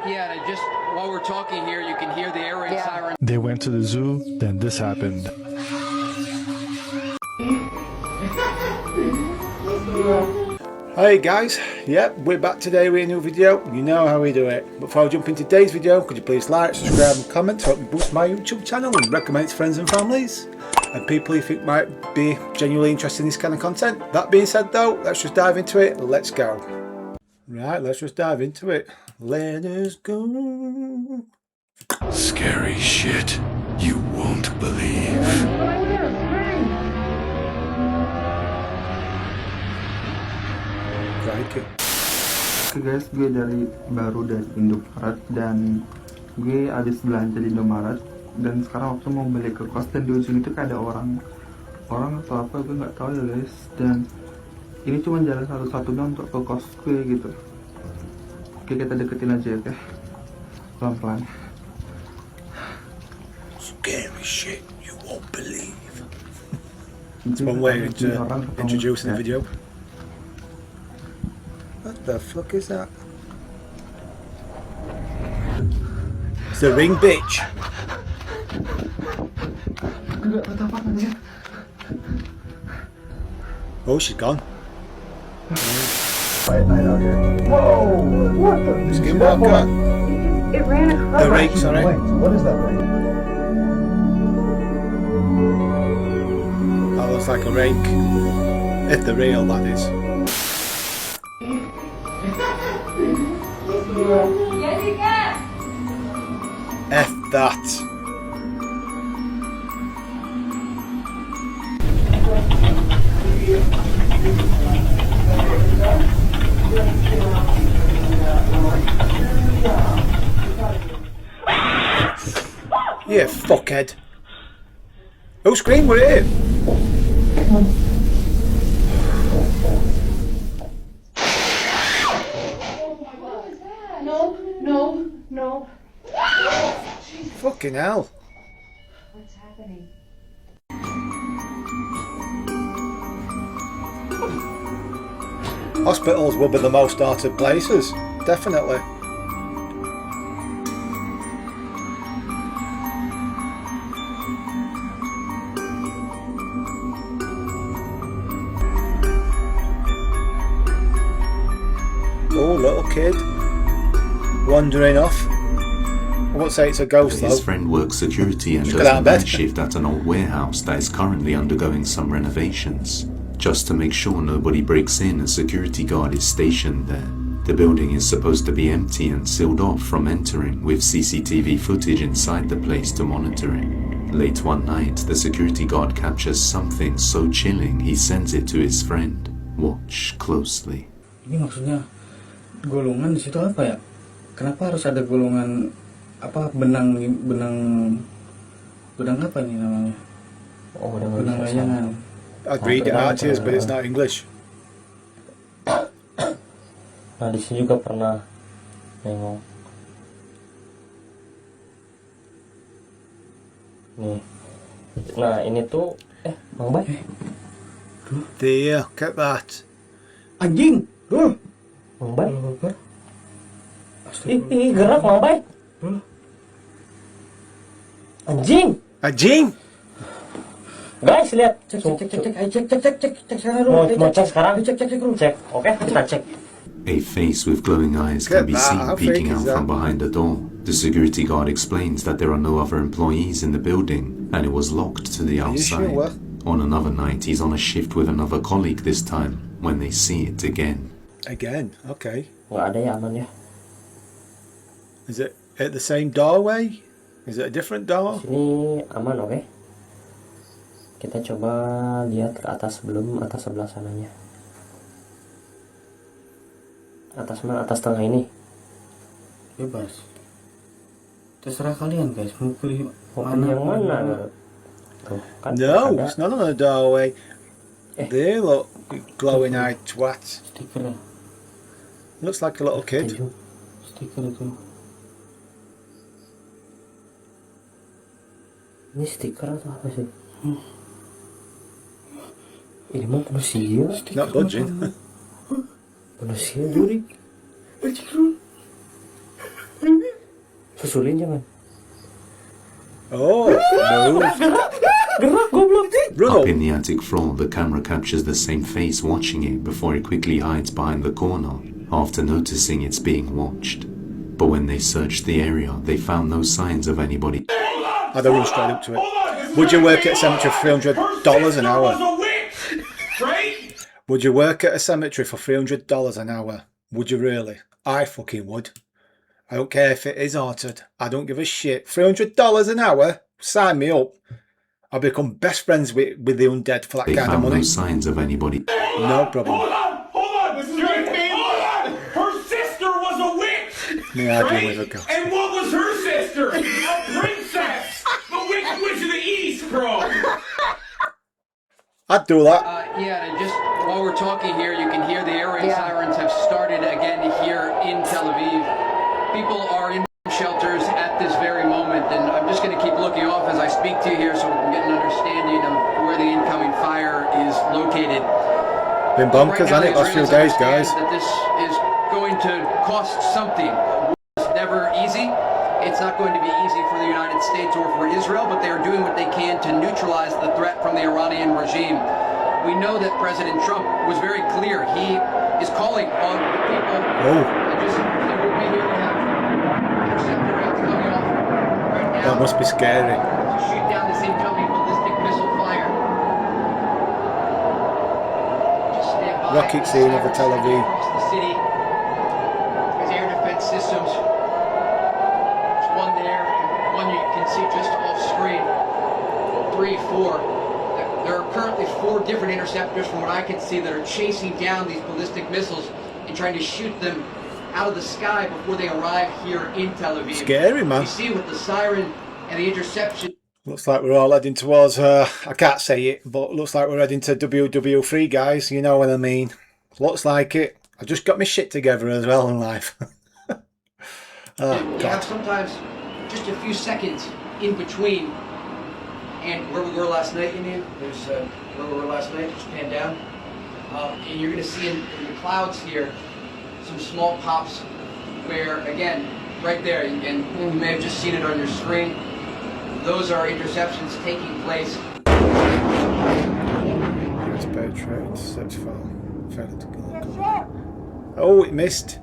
Yeah, and just while we're talking here, you can hear the air raid siren. They went to the zoo, then this happened. Hi guys, yep, we're back today with a new video. You know how we do it. Before I jump into today's video, could you please like, subscribe and comment to help me boost my YouTube channel and recommend it to friends and families and people you think might be genuinely interested in this kind of content. That being said though, let's just dive into it. Let's go. Right, let's just dive into it. Let us go. Scary shit you won't believe. Oke guys, gue baru dari Indomaret dan gue habis belanja di Indomaret dan sekarang waktu mau balik ke kos dan di ujung itu kayak ada orang atau apa gue nggak tahu ya guys, dan ini cuma jalan satu-satunya untuk ke kos gue gitu. Oke, kita deketin aja ya, pelan-pelan. Scary shit you won't believe. It's one way to introducing the video. What the fuck is that? It's the ring bitch. Oh, she's gone. Whoa! What the? Skinwalker. It ran across. The rake, sorry. What is that rake? That looks like a rake. If they're real, that is. F that. Yeah, fuckhead. Who screamed? Were it him? No. Fucking hell. What's happening? Hospitals will be the most haunted places. Definitely. Oh, little kid wandering off. I won't say it's a ghost though. His friend works security and does a night shift at an old warehouse that is currently undergoing some renovations. Just to make sure nobody breaks in, a security guard is stationed there. The building is supposed to be empty and sealed off from entering, with CCTV footage inside the place to monitor it. Late one night, the security guard captures something so chilling he sends it to his friend. Watch closely. Ini maksudnya golongan di situ apa ya? Kenapa harus ada golongan apa benang apa ini namanya? Oh, benang layangan. I'd read it out to you, but it's not English. Nah, di sini juga pernah nengok. Nih. Nah, ini tuh Bang Bay. There, look at that. Anjing. Tuh. Bang Bay. Ih, gerak Bang Bay. Anjing. Anjing. Guys, lihat. Cek sekarang. Mau cek sekarang? Cek. Oke, kita cek. A face with glowing eyes can be seen peeking out from behind the door. The security guard explains that there are no other employees in the building and it was locked to the outside. On another night, he's on a shift with another colleague this time when they see it again. Again, okay. Nggak ada ya, aman ya. Is it at the same doorway? Is it a different door? Sini aman, oke. Kita coba lihat ke atas sebelum atas sebelah sananya. Atas mana? Atas tengah ini. Bebas. Terserah kalian guys, mau pilih yang mana? Tuh, kan No, ada. it's not on the doorway. There, look, glowing-eyed twat. Stiker. Looks like a little kid. Stiker itu. Ini stiker atau apa sih? Ini mah manusia. Not budging. Manusia juri. Susulin jangan. Oh, move. Gerak goblok. Run Up in the attic floor, the camera captures the same face watching it before it quickly hides behind the corner after noticing it's being watched. But when they searched the area, they found no signs of anybody. I'd have run straight up to it. Would you work at a cemetery for $300 an hour? Would you work at a cemetery for $300 an hour? Would you really? I fucking would. I don't care if it is haunted. I don't give a shit. $300 an hour? Sign me up. I'll become best friends with the undead for that They kind of found money. no signs of anybody. No problem. Hold on! Her sister was a witch! Me arguing with a girl. And what was her sister? A princess! The Wicked Witch of the East, bro! I'd do that. Yeah, and just while we're talking here, you can hear the air raid sirens have started again here in Tel Aviv. People are in shelters at this very moment, and I'm just going to keep looking off as I speak to you here so we can get an understanding of where the incoming fire is located. Been bonkers, hasn't it, last few days, guys? That this is going to cost something. It's never easy. It's not going to be easy for the United States or for Israel, but they are doing what they can to neutralize the threat from the Iranian regime. We know that President Trump was very clear. He is calling on the people. And just it would be here to have interceptor rounds coming off right now. That must be scary. To shoot down this incoming ballistic missile fire. Just stand by. Rocket scene over Tel Aviv. Across the city. There's air defense systems. There's one there, and one you can see just off screen. 3, 4. There are currently 4 different interceptors from what I can see that are chasing down these ballistic missiles and trying to shoot them out of the sky before they arrive here in Tel Aviv. Scary, man. You see with the siren and the interception. Looks like we're all heading towards, I can't say it, but looks like we're heading to WW3, guys. You know what I mean. Looks like it. I just got my shit together as well in life. You have sometimes just a few seconds in between. And where we were last night, there's where we were last night, just pan down. And you're going to see in the clouds here some small pops where, again, right there, and you may have just seen it on your screen, those are interceptions taking place. Oh, it missed.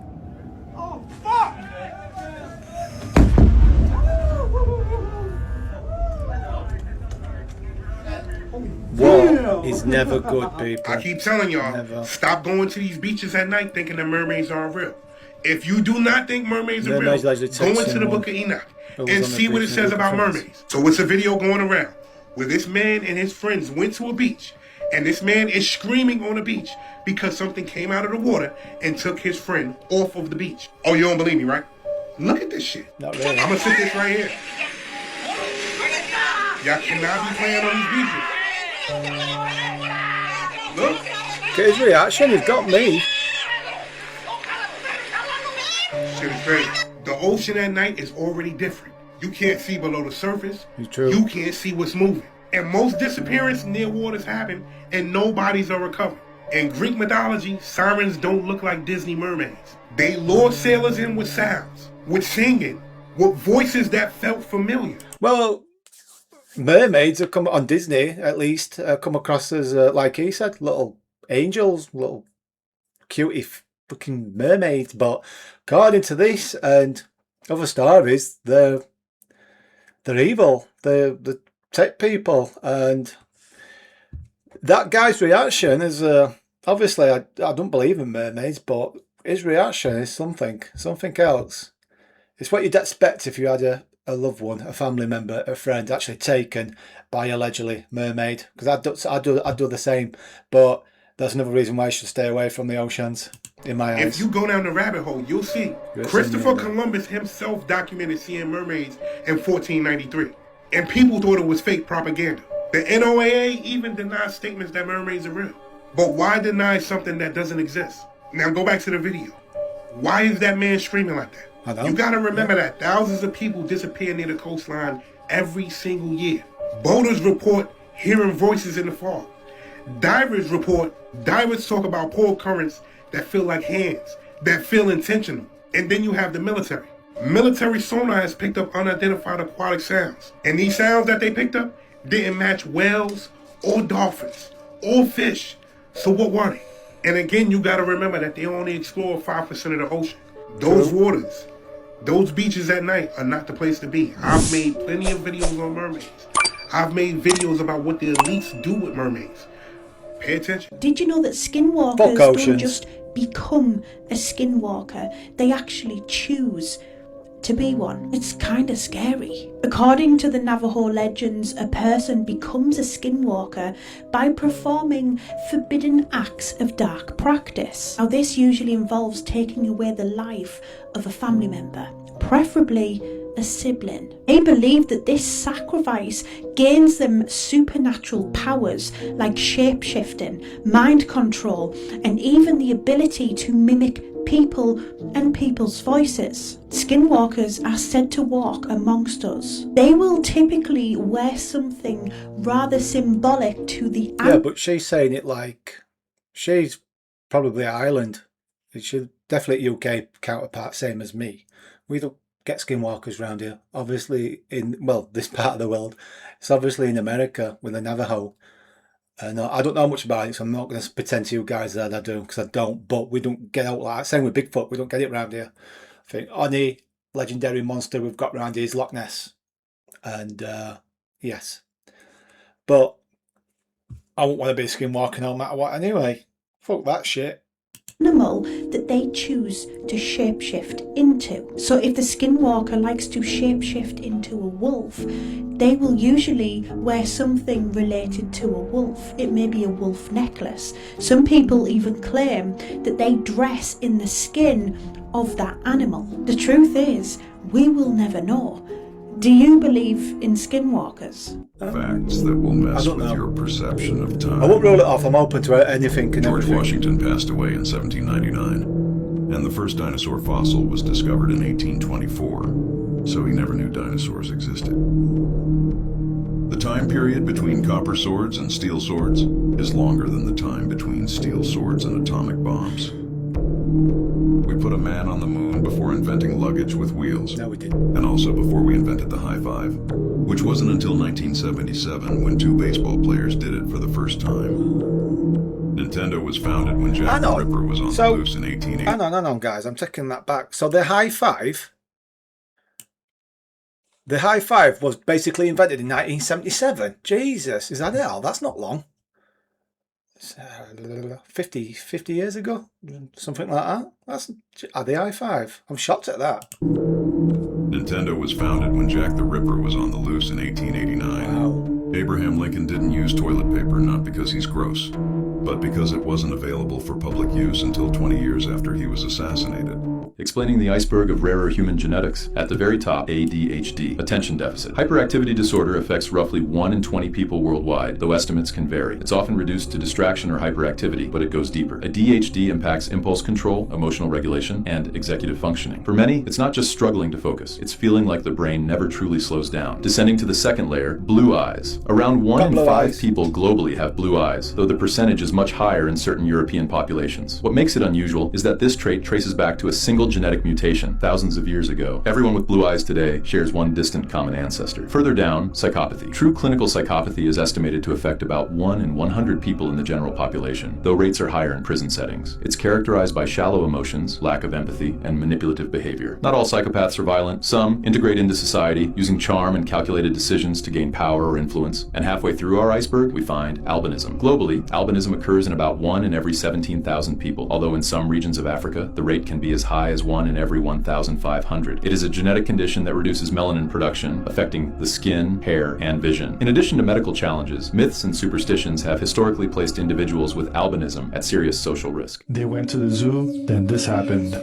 Oh, fuck! War is never good, people. I keep telling y'all, Never. stop going to these beaches at night thinking that mermaids aren't real. If you do not think mermaids are real, Mermaids like to go take into the someone book of Enoch who was and on the see what it beach says with about friends. mermaids. So it's a video going around where this man and his friends went to a beach, and this man is screaming on the beach because something came out of the water and took his friend off of the beach. Oh, you don't believe me, right? Look at this shit. Not really. I'm gonna sit this right here. Y'all cannot be playing on these beaches. Look. Get his reaction, he's got me. Shit is crazy. The ocean at night is already different. You can't see below the surface. It's true. You can't see what's moving. And most disappearances near waters happen and no bodies are recovered. In Greek mythology, sirens don't look like Disney mermaids. They lure sailors in with sounds, with singing, with voices that felt familiar. Well, mermaids have come on Disney, at least, come across as, like he said, little angels, little cutie fucking mermaids. But according to this and other stories, they're evil. They're tech people. And that guy's reaction is, obviously, I don't believe in mermaids, but his reaction is something else. It's what you'd expect if you had a loved one, a family member, a friend actually taken by allegedly mermaid. Because I'd do the same. But that's another reason why you should stay away from the oceans, in my eyes. If you go down the rabbit hole, you'll see Christopher Columbus himself documented seeing mermaids in 1493. And people thought it was fake propaganda. The NOAA even denies statements that mermaids are real. But why deny something that doesn't exist? Now go back to the video. Why is that man screaming like that? I know. You gotta remember that thousands of people disappear near the coastline every single year. Boaters report hearing voices in the fog. Divers talk about polar currents that feel like hands, that feel intentional. And then you have the military. Military sonar has picked up unidentified aquatic sounds. And these sounds that they picked up didn't match whales or dolphins or fish. So what were they? And again, you gotta remember that they only explore 5% of the ocean. Those waters, those beaches at night are not the place to be. I've made plenty of videos on mermaids. I've made videos about what the elites do with mermaids. Pay attention. Did you know that skinwalkers don't just become a skinwalker? They actually choose to be one. It's kind of scary. According to the Navajo legends, a person becomes a skinwalker by performing forbidden acts of dark practice. Now, this usually involves taking away the life of a family member, preferably a sibling. They believe that this sacrifice gains them supernatural powers like shape-shifting, mind control, and even the ability to mimic people and people's voices. Skinwalkers are said to walk amongst us. They will typically wear something rather symbolic to the yeah, but she's saying it like she's probably Ireland. She's definitely UK counterpart, same as me. We don't get skinwalkers around here. Obviously in, well, this part of the world. It's obviously in America with the Navajo. And I don't know much about it, so I'm not going to pretend to you guys that I do, because I don't. But we don't get out like that. Same with Bigfoot, we don't get it around here. I think only legendary monster we've got around here is Loch Ness. And yes. But I won't want to be a skinwalker no matter what anyway. Fuck that shit. Animal that they choose to shapeshift into. So if the skinwalker likes to shapeshift into a wolf, they will usually wear something related to a wolf. It may be a wolf necklace. Some people even claim that they dress in the skin of that animal. The truth is, we will never know. Do you believe in skinwalkers? Facts that will mess with your perception of time. I won't rule it off. I'm open to anything. George Washington passed away in 1799, and the first dinosaur fossil was discovered in 1824, so he never knew dinosaurs existed. The time period between copper swords and steel swords is longer than the time between steel swords and atomic bombs. We put a man on the moon before inventing luggage with wheels. No, we didn't. And also before we invented the high five, which wasn't until 1977 when two baseball players did it for the first time. Nintendo was founded when Jack the Ripper was on the loose in 1880. Hang on, guys. I'm taking that back. So the high five was basically invented in 1977. Jesus, is that it? That's not long. 50 years ago, something like that. That's the high five. I'm shocked at that. Nintendo was founded when Jack the Ripper was on the loose in 1889. Wow. Abraham Lincoln didn't use toilet paper not because he's gross, but because it wasn't available for public use until 20 years after he was assassinated. Explaining the iceberg of rarer human genetics. At the very top, ADHD, attention deficit. Hyperactivity disorder affects roughly 1 in 20 people worldwide, though estimates can vary. It's often reduced to distraction or hyperactivity, but it goes deeper. ADHD impacts impulse control, emotional regulation, and executive functioning. For many, it's not just struggling to focus. It's feeling like the brain never truly slows down. Descending to the second layer, blue eyes. Around 1 in 5 people globally have blue eyes, though the percentage is much higher in certain European populations. What makes it unusual is that this trait traces back to a single genetic mutation thousands of years ago. Everyone with blue eyes today shares one distant common ancestor. Further down, psychopathy. True clinical psychopathy is estimated to affect about 1 in 100 people in the general population, though rates are higher in prison settings. It's characterized by shallow emotions, lack of empathy, and manipulative behavior. Not all psychopaths are violent. Some integrate into society, using charm and calculated decisions to gain power or influence. And halfway through our iceberg, we find albinism. Globally, albinism occurs in about 1 in every 17,000 people, although in some regions of Africa, the rate can be as high as 1 in every 1,500. It is a genetic condition that reduces melanin production, affecting the skin, hair, and vision. In addition to medical challenges, myths and superstitions have historically placed individuals with albinism at serious social risk. They went to the zoo, then this happened.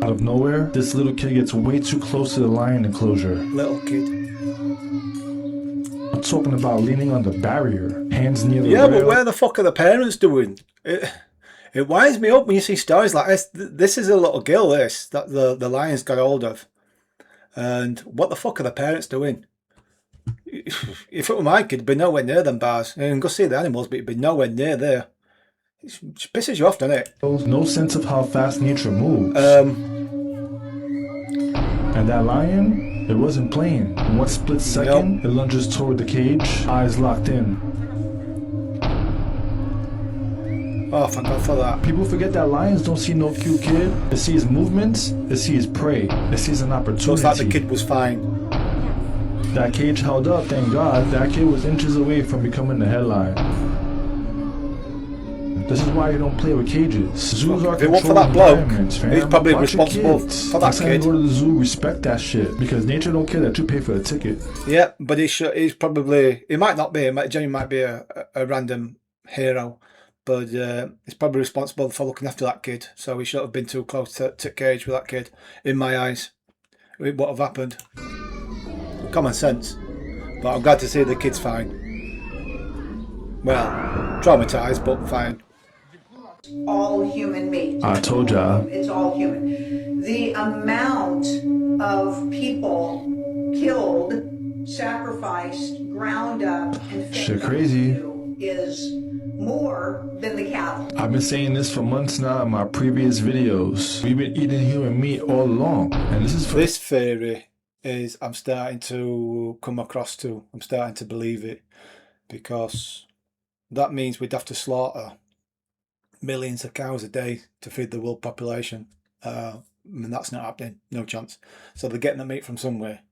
Out of nowhere, this little kid gets way too close to the lion enclosure. Little kid. I'm talking about leaning on the barrier, hands near the rail. But where the fuck are the parents doing? It winds me up when you see stories like this. This is a little girl, that the lion's got hold of. And what the fuck are the parents doing? If it were my kid, it'd be nowhere near them bars. You can go see the animals, but it'd be nowhere near there. It pisses you off, doesn't it? No sense of how fast nature moves. And that lion, it wasn't playing. In one split second, it lunges toward the cage, eyes locked in. Oh, thank God for that. People forget that lions don't see no cute kid. It sees movements, it sees prey, it sees an opportunity. So it's like the kid was fine. That cage held up, thank God. That kid was inches away from becoming the headline. This is why you don't play with cages. Zoos are controlled for that bloke, environments, fam. he's probably Watch your responsible kids. for that Next time kid. you go to the zoo, respect that shit. Because nature don't care that you pay for a ticket. Yeah, but he's probably, he might not be, Jenny might be a random hero, but he's probably responsible for looking after that kid. So he shouldn't have been too close to cage with that kid, in my eyes. What have happened? Common sense. But I'm glad to see the kid's fine. Well, traumatized, but fine. All human meat. I told ya. It's all human. The amount of people killed, sacrificed, ground up, and Shit crazy. is more than the cattle. I've been saying this for months now in my previous videos. We've been eating human meat all along. And this is for this theory is I'm starting to come across to. I'm starting to believe it. Because that means we'd have to slaughter millions of cows a day to feed the world population. And that's not happening. No chance. So they're getting the meat from somewhere.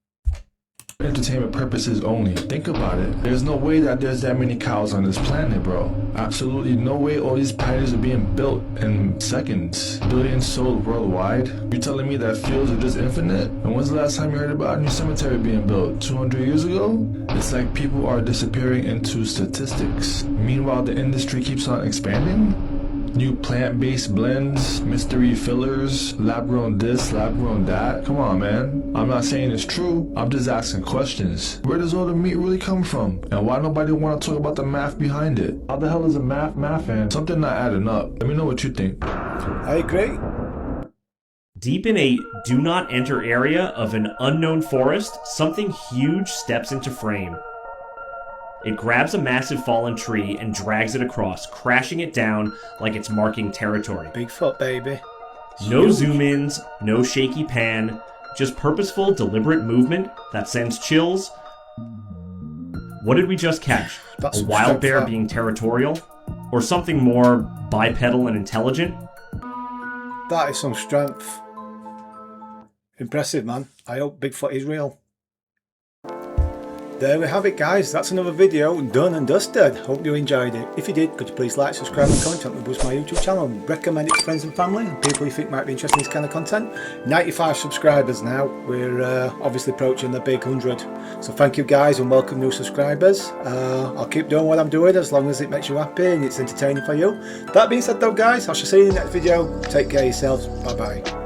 entertainment purposes only. Think about it. There's no way that there's that many cows on this planet, bro. Absolutely no way all these patties are being built in seconds. Billions sold worldwide. You telling me that fields are just infinite? And when's the last time you heard about a new cemetery being built? 200 years ago? It's like people are disappearing into statistics. Meanwhile, the industry keeps on expanding. New plant-based blends, mystery fillers, lab-grown this, lab-grown that. Come on, man. I'm not saying it's true. I'm just asking questions. Where does all the meat really come from? And why nobody want to talk about the math behind it? How the hell is a math and something not adding up? Let me know what you think. I agree. Deep in a do not enter area of an unknown forest, something huge steps into frame. It grabs a massive fallen tree and drags it across, crashing it down like it's marking territory. Bigfoot, baby. No zoom-ins, no shaky pan, just purposeful, deliberate movement that sends chills. What did we just catch? That's a wild bear being territorial? Or something more bipedal and intelligent? That is some strength. Impressive, man. I hope Bigfoot is real. There we have it, guys. That's another video done and dusted. Hope you enjoyed it. If you did, could you please like, subscribe and comment, help me boost my YouTube channel and recommend it to friends and family and people you think might be interested in this kind of content. 95 subscribers now. We're obviously approaching the big 100. So thank you guys and welcome new subscribers. I'll keep doing what I'm doing as long as it makes you happy and it's entertaining for you. That being said though, guys, I shall see you in the next video. Take care of yourselves. Bye bye.